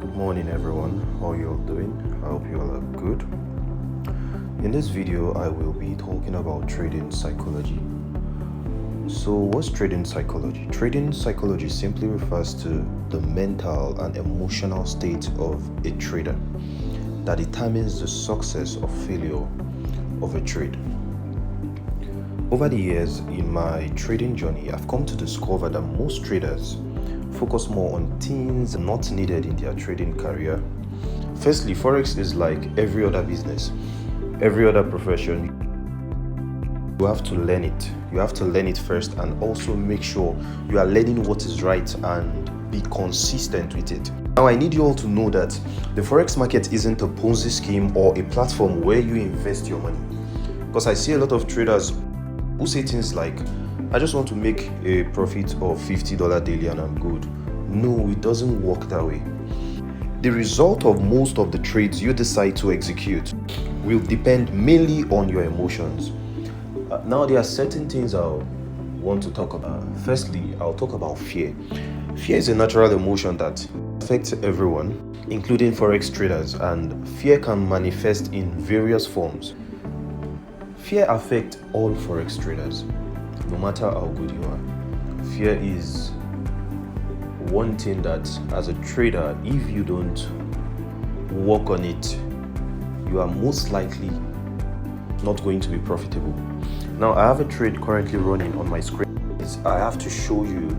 Good morning, everyone. How you all doing? I hope you all are good. In this video, I will be talking about trading psychology. So, what's trading psychology? Trading psychology simply refers to the mental and emotional state of a trader that determines the success or failure of a trade. Over the years in my trading journey, I've come to discover that most traders focus more on things not needed in their trading career. Firstly, Forex is like every other business, every other profession. You have to learn it. You have to learn it first and also make sure you are learning what is right and be consistent with it. Now, I need you all to know that the Forex market isn't a Ponzi scheme or a platform where you invest your money. Because I see a lot of traders who say things like, I just want to make a profit of $50 daily and I'm good. No, it doesn't work that way. The result of most of the trades you decide to execute will depend mainly on your emotions. Now, there are certain things I want to talk about. Firstly, I'll talk about fear. Fear is a natural emotion that affects everyone, including Forex traders, and fear can manifest in various forms. Fear affects all Forex traders, no matter how good you are. Fear is one thing that, as a trader, if you don't work on it, you are most likely not going to be profitable. Now, I have a trade currently running on my screen. I have to show you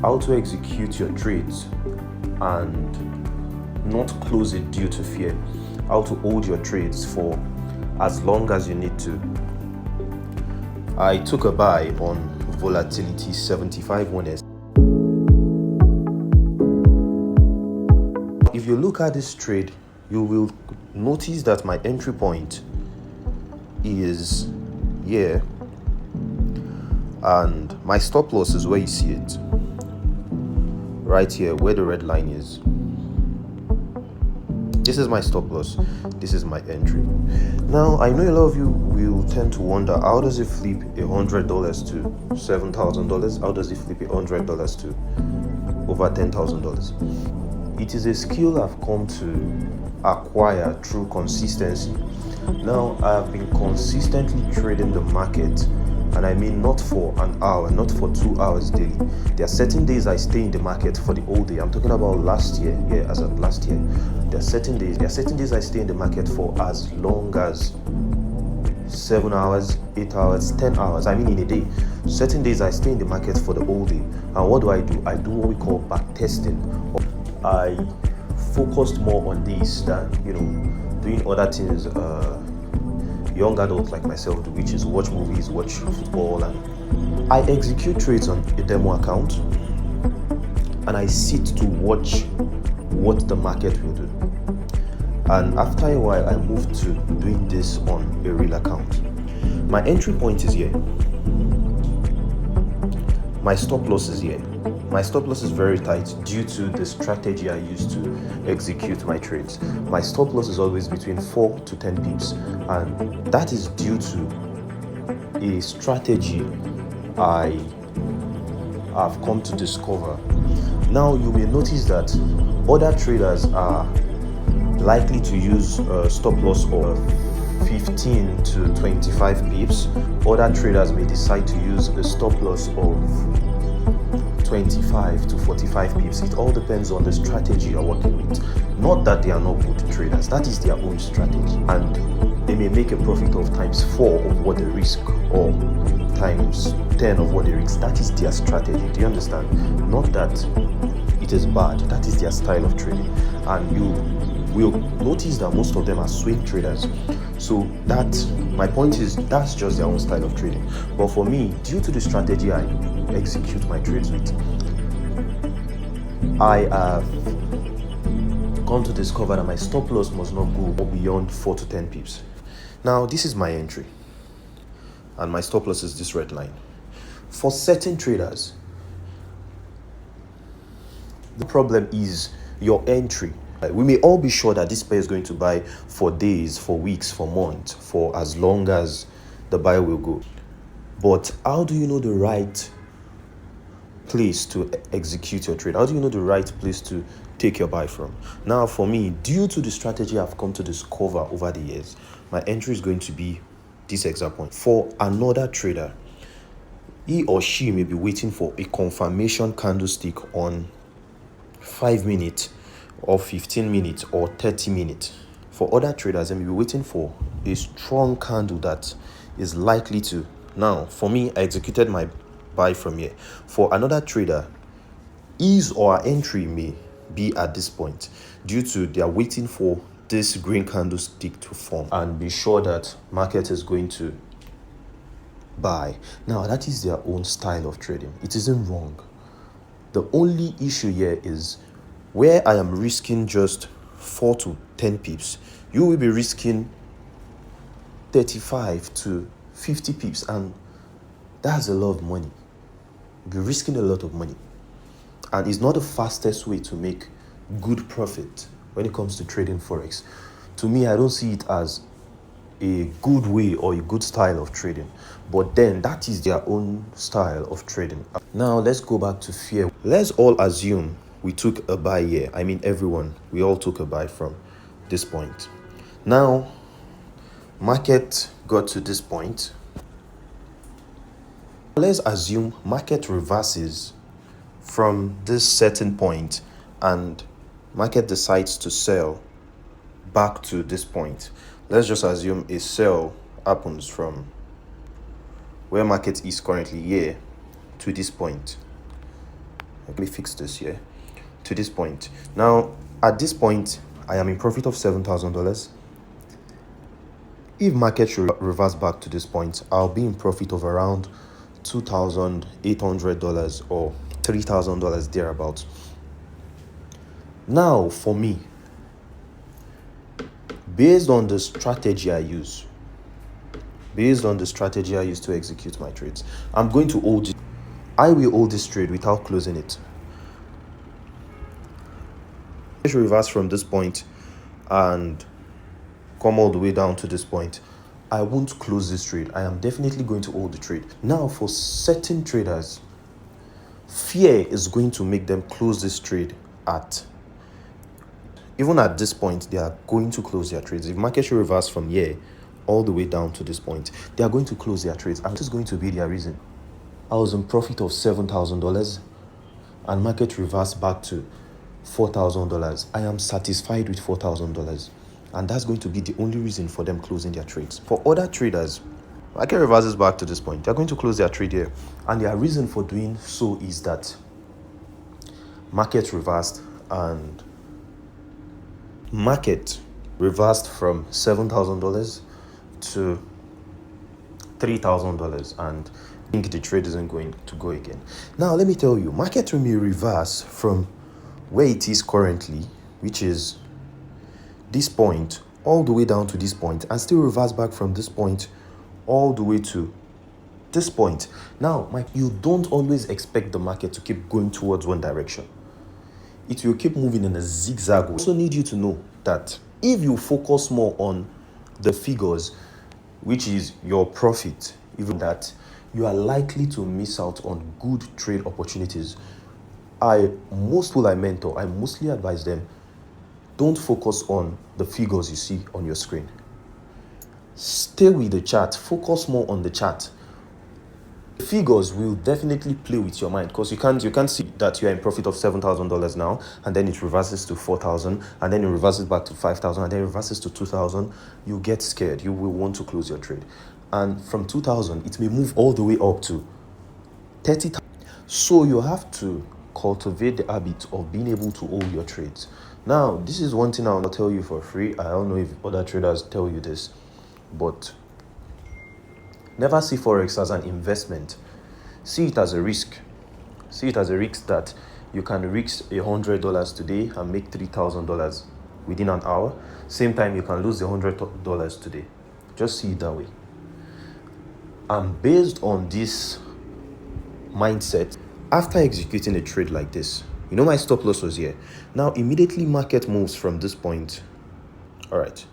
how to execute your trades and not close it due to fear. How to hold your trades for as long as you need to. I took a buy on volatility 75 1S. If you look at this trade, you will notice that my entry point is here and my stop loss is where you see it, right here where the red line is. This is my stop loss, this is my entry. Now, I know a lot of you will tend to wonder, how does it flip $100 to $7,000? How does it flip $100 to over $10,000? It is a skill I've come to acquire through consistency. Now, I've been consistently trading the market, and I mean not for an hour, not for 2 hours daily. There are certain days I stay in the market for the whole day. I'm talking about last year, as of last year. There are certain days I stay in the market for as long as 7 hours, 8 hours, 10 hours. I mean in a day. Certain days I stay in the market for the whole day. And what do? I do what we call back testing. I focused more on this than doing other things young adults like myself do, which is watch movies, watch football, and I execute trades on a demo account and I sit to watch what the market will do. And after a while, I moved to doing this on a real account. My entry point is here. My stop loss is here. My stop loss is very tight due to the strategy I use to execute my trades. My stop loss is always between 4 to 10 pips, and that is due to a strategy I have come to discover. Now, you may notice that other traders are likely to use a stop loss of 15 to 25 pips. Other traders may decide to use a stop loss of 25 to 45 pips. It all depends on the strategy you're working with. Not that they are not good traders, that is their own strategy, and they may make a profit of times 4 of what they risk or times 10 of what they risk. That is their strategy. Do you understand? Not that it is bad, that is their style of trading. And you will notice that most of them are swing traders. So my point is, that's just their own style of trading. But for me, due to the strategy I execute my trades with, I have come to discover that my stop loss must not go beyond 4 to 10 pips. Now, this is my entry, and my stop loss is this red line. For certain traders, the problem is your entry. We may all be sure that this pair is going to buy for days, for weeks, for months, for as long as the buy will go. But how do you know the right place to execute your trade? How do you know the right place to take your buy from? Now, for me, due to the strategy I've come to discover over the years, my entry is going to be this exact point. For another trader, he or she may be waiting for a confirmation candlestick on 5 minutes or 15 minutes or 30 minutes. For other traders, they may be waiting for a strong candle that is likely to. Now, for me, I executed my buy from here. For another trader, his or her entry may be at this point due to they are waiting for this green candlestick to form and be sure that market is going to buy. Now, that is their own style of trading. It isn't wrong. The only issue here is where I am risking just 4 to 10 pips, you will be risking 35 to 50 pips, and that's a lot of money. You'll be risking a lot of money, and it's not the fastest way to make good profit when it comes to trading forex. To me, I don't see it as a good way or a good style of trading, but then that is their own style of trading. Now let's go back to fear. Let's all assume we took a buy here. I mean, everyone, we all took a buy from this point. Now market got to this point. Let's assume market reverses from this certain point and market decides to sell back to this point. Let's just assume a sell happens from where market is currently here to this point. Let me fix this here to this point. Now at this point I am in profit of $7,000. If market should reverse back to this point, I'll be in profit of around $2,800 or $3,000 thereabouts. Now for me, based on the strategy I use to execute my trades, I'm going to hold it. I will hold this trade without closing it. I should reverse from this point and come all the way down to this point. I won't close this trade. I am definitely going to hold the trade. Now, for certain traders, fear is going to make them close this trade even at this point, they are going to close their trades. If market should reverse from here all the way down to this point, they are going to close their trades. And this is going to be their reason. I was in profit of $7,000 and market reversed back to $4,000. I am satisfied with $4,000. And that's going to be the only reason for them closing their trades. For other traders, market reverses back to this point. They're going to close their trade here. And their reason for doing so is that market reversed from $7,000 to $3,000, and I think the trade isn't going to go again. Now let me tell you, market may reverse from where it is currently, which is this point, all the way down to this point, and still reverse back from this point all the way to this point. Now, you don't always expect the market to keep going towards one direction. It will keep moving in a zigzag way. I also need you to know that if you focus more on the figures, which is your profit, even that, you are likely to miss out on good trade opportunities. Most people I mentor, I mostly advise them, don't focus on the figures you see on your screen. Stay with the chart. Focus more on the chart. The figures will definitely play with your mind, because you can't see that you are in profit of $7,000 now, and then it reverses to $4,000, and then it reverses back to $5,000, and then it reverses to $2,000. You get scared. You will want to close your trade, and from $2,000 it may move all the way up to $30,000. So you have to cultivate the habit of being able to hold your trades. Now, this is one thing I'll tell you for free. I don't know if other traders tell you this, but never see forex as an investment. See it as a risk. See it as a risk that you can risk $100 today and make $3,000 within an hour. Same time, you can lose the $100 today. Just see it that way. And based on this mindset, after executing a trade like this, you know my stop loss was here. Now, immediately market moves from this point. All right.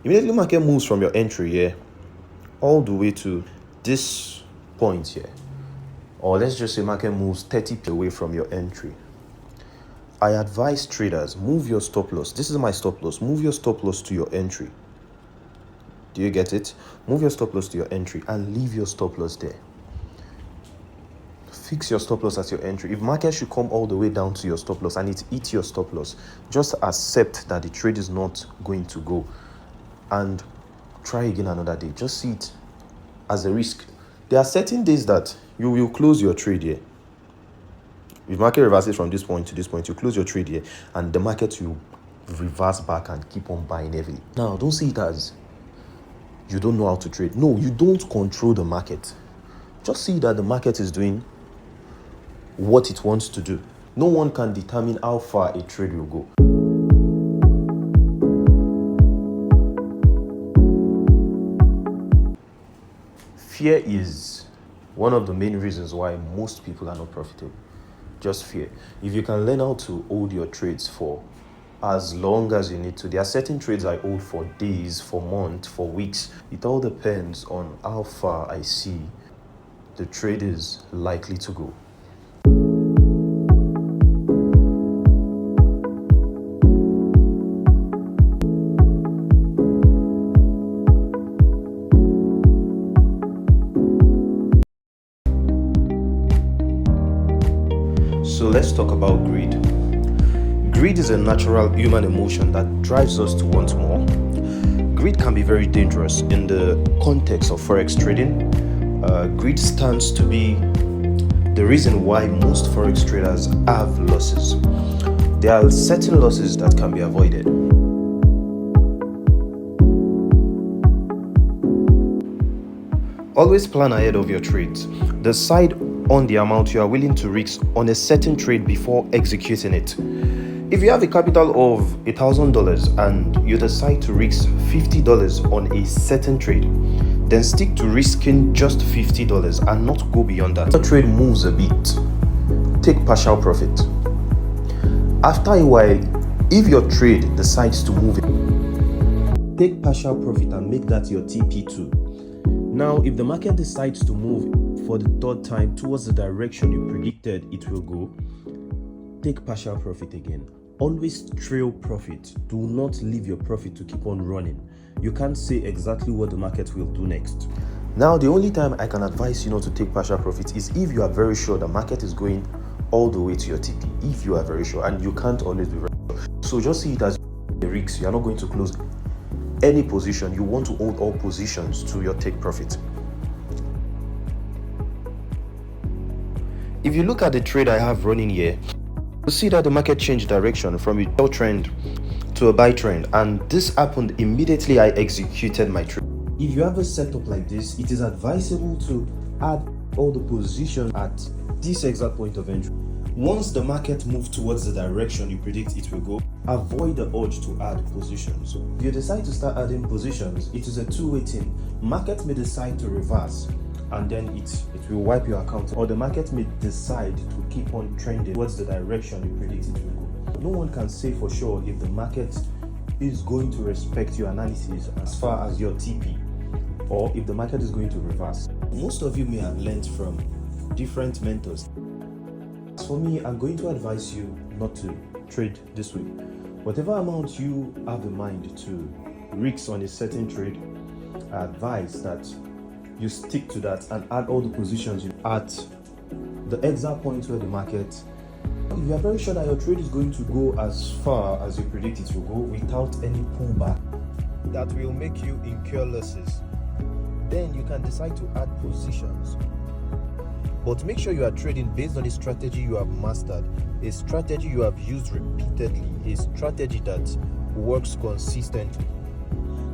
Immediately market moves from your entry here all the way to this point here. or let's just say market moves 30 away from your entry, I advise traders, move your stop loss. This is my stop loss. Move your stop loss to your entry. Do you get it? Move your stop loss to your entry and leave your stop loss there. Fix your stop loss at your entry. If market should come all the way down to your stop loss and it eats your stop loss, just accept that the trade is not going to go and try again another day. Just see it as a risk. There are certain days that you will close your trade here. If market reverses from this point to this point, you close your trade here and the market will reverse back and keep on buying heavily. Now, don't see it as you don't know how to trade. No, you don't control the market. Just see that the market is doing what it wants to do. No one can determine how far a trade will go. Fear is one of the main reasons why most people are not profitable. Just fear. If you can learn how to hold your trades for as long as you need to. There are certain trades I hold for days, for months, for weeks. It all depends on how far I see the trade is likely to go. So let's talk about greed. Greed is a natural human emotion that drives us to want more. Greed can be very dangerous in the context of forex trading. Greed stands to be the reason why most forex traders have losses. There are certain losses that can be avoided. Always plan ahead of your trades. Decide on the amount you are willing to risk on a certain trade before executing it. If you have a capital of $1,000 and you decide to risk $50 on a certain trade, then stick to risking just $50 and not go beyond that. If the trade moves a bit, take partial profit. After a while, if your trade decides to move, take partial profit and make that your TP2. Now, if the market decides to move for the third time towards the direction you predicted it will go, take partial profit again. Always trail profit. Do not leave your profit to keep on running. You can't say exactly what the market will do next. Now, the only time I can advise you not to take partial profit is if you are very sure the market is going all the way to your TP. If you are very sure, and you can't always be very sure. So just see it as a risk. You are not going to close any position. You want to hold all positions to your take profit. If you look at the trade I have running here, you see that the market changed direction from a sell trend to a buy trend, and this happened immediately I executed my trade. If you have a setup like this, it is advisable to add all the positions at this exact point of entry. Once the market moves towards the direction you predict it will go, avoid the urge to add positions. So if you decide to start adding positions, it is a two-way thing. Market may decide to reverse and then it will wipe your account, or the market may decide to keep on trending towards the direction you predict it will go. No one can say for sure if the market is going to respect your analysis as far as your TP, or if the market is going to reverse. Most of you may have learned from different mentors. As for me, I'm going to advise you not to trade this way. Whatever amount you have in mind to risk on a certain trade, I advise that you stick to that and add all the positions at the exact point where the market. If you are very sure that your trade is going to go as far as you predict it will go without any pullback that will make you incur losses, then you can decide to add positions. But make sure you are trading based on a strategy you have mastered, a strategy you have used repeatedly, a strategy that works consistently.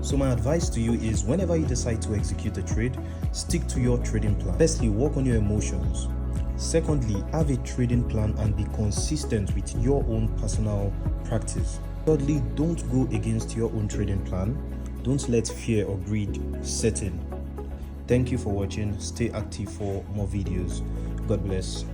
So my advice to you is, whenever you decide to execute a trade, stick to your trading plan. Firstly, work on your emotions. Secondly, have a trading plan and be consistent with your own personal practice. Thirdly, don't go against your own trading plan. Don't let fear or greed set in. Thank you for watching. Stay active for more videos. God bless.